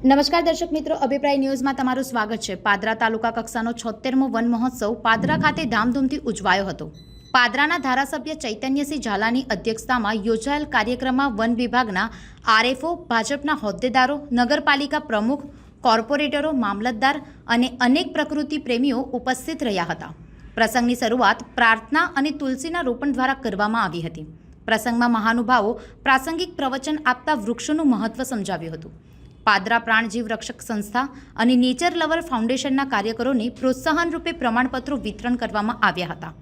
નમસ્કાર દર્શક મિત્રો, અભિપ્રાય ન્યૂઝમાં તમારું સ્વાગત છે। પાદરા તાલુકા કક્ષાનો 76મો વન મહોત્સવ પાદરા ખાતે ધામધૂમથી ઉજવાયો હતો। પાદરાના ધારાસભ્ય ચૈતન્યસિંહ ઝાલાની અધ્યક્ષતામાં યોજાયેલ કાર્યક્રમમાં વન વિભાગના આરએફઓ, ભાજપના હોદ્દેદારો, નગરપાલિકા પ્રમુખ, કોર્પોરેટરો, મામલતદાર અને અનેક પ્રકૃતિ પ્રેમીઓ ઉપસ્થિત રહ્યા હતા। પ્રસંગની શરૂઆત પ્રાર્થના અને તુલસીના રોપણ દ્વારા કરવામાં આવી હતી। પ્રસંગમાં મહાનુભાવો પ્રાસંગિક પ્રવચન આપતા વૃક્ષોનું મહત્વ સમજાવ્યું હતું। પાદરા પ્રાણજીવ રક્ષક સંસ્થા અને નેચર લવર ફાઉન્ડેશનના કાર્યકરોને પ્રોત્સાહન રૂપે પ્રમાણપત્રો વિતરણ કરવામાં આવ્યા હતા।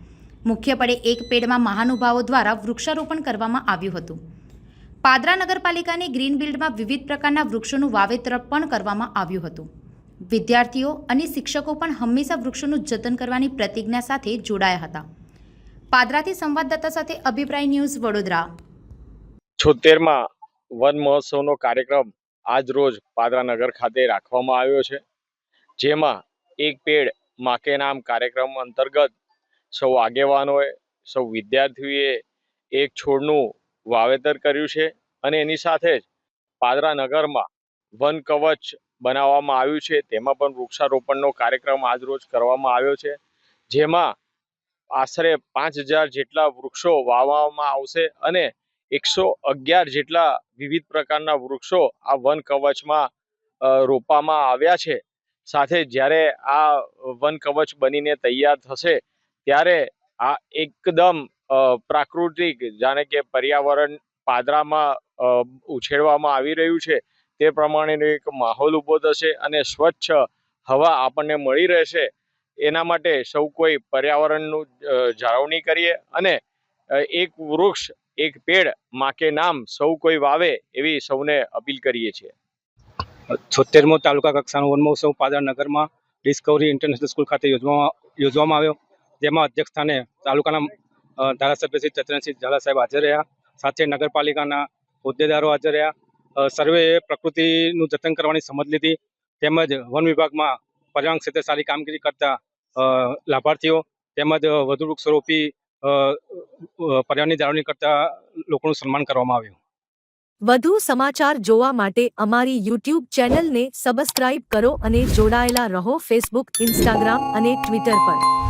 મુખ્યપડે એક પેડમાં મહાનુભાવો દ્વારા વૃક્ષારોપણ કરવામાં આવ્યું હતું। પાદરા નગરપાલિકાની ગ્રીન બિલ્ડમાં વિવિધ પ્રકારના વૃક્ષોનું વાવેતર પણ કરવામાં આવ્યું હતું। વિદ્યાર્થીઓ અને શિક્ષકો પણ હંમેશા વૃક્ષોનું જતન કરવાની પ્રતિજ્ઞા સાથે જોડાયા હતા। પાદરાથી સંવાદદાતા સાથે અભિપ્રાય ન્યૂઝ વડોદરા। 76માં વન મહોત્સવનો કાર્યક્રમ આજ રોજ પાદરા નગર ખાતે રાખવામાં આવ્યો છે, જેમાં એક પેડ માં કે નામ કાર્યક્રમ અંતર્ગત સૌ આગેવાનોએ, સૌ વિદ્યાર્થીઓએ એક છોડનું વાવેતર કર્યું છે અને એની સાથે જ પાદરા નગરમાં વન કવચ બનાવવામાં આવ્યું છે। તેમાં પણ વૃક્ષારોપણનો કાર્યક્રમ આજ રોજ કરવામાં આવ્યો છે, જેમાં આશરે 5000 જેટલા વૃક્ષો વાવવામાં આવશે અને 111 જેટલા વિવિધ પ્રકારના વૃક્ષો આ વન કવચમાં રોપવામાં આવ્યા છે। સાથે જ્યારે આ વન કવચ બનીને તૈયાર થશે ત્યારે આ એકદમ પ્રાકૃતિક, જાણે કે પર્યાવરણ પાદરામાં ઉછેરવામાં આવી રહ્યું છે તે પ્રમાણેનો એક માહોલ ઊભો થશે અને સ્વચ્છ હવા આપણને મળી રહેશે। એના માટે સૌ કોઈ પર્યાવરણનું જાળવણી કરીએ અને એક વૃક્ષ એક પેડ માં કે નામ સૌ કોઈ વાવે એવી સૌને અપીલ કરીએ છીએ। 76મો તાલુકા કક્ષાનો વન મહોત્સવ પાદરા નગરમાં ડિસ્કવરી ઇન્ટરનેશનલ સ્કૂલ ખાતે યોજવામાં આવ્યો, જેમાં અધ્યક્ષ સ્થાને તાલુકાના ધારાસભ્ય શ્રી ચૈતન્યસિંહ ઝાલા સાહેબ હાજર રહ્યા, સાથે નગરપાલિકાના હોદ્દેદારો હાજર રહ્યા। સર્વેએ પ્રકૃતિનું જતન કરવાની સમજ લીધી, તેમજ વન વિભાગમાં પર્યાવરણ ક્ષેત્રે સારી કામગીરી કરતા લાભાર્થીઓ તેમજ વધુ વૃક્ષો રોપી પર્યાવરણની જાળવણી કરતા લોકોનું સન્માન કરવામાં આવ્યું। વધુ સમાચાર જોવા માટે અમારી યુટ્યુબ ચેનલને સબસ્ક્રાઇબ કરો અને જોડાયેલા રહો ફેસબુક, ઇન્સ્ટાગ્રામ અને ટ્વિટર પર।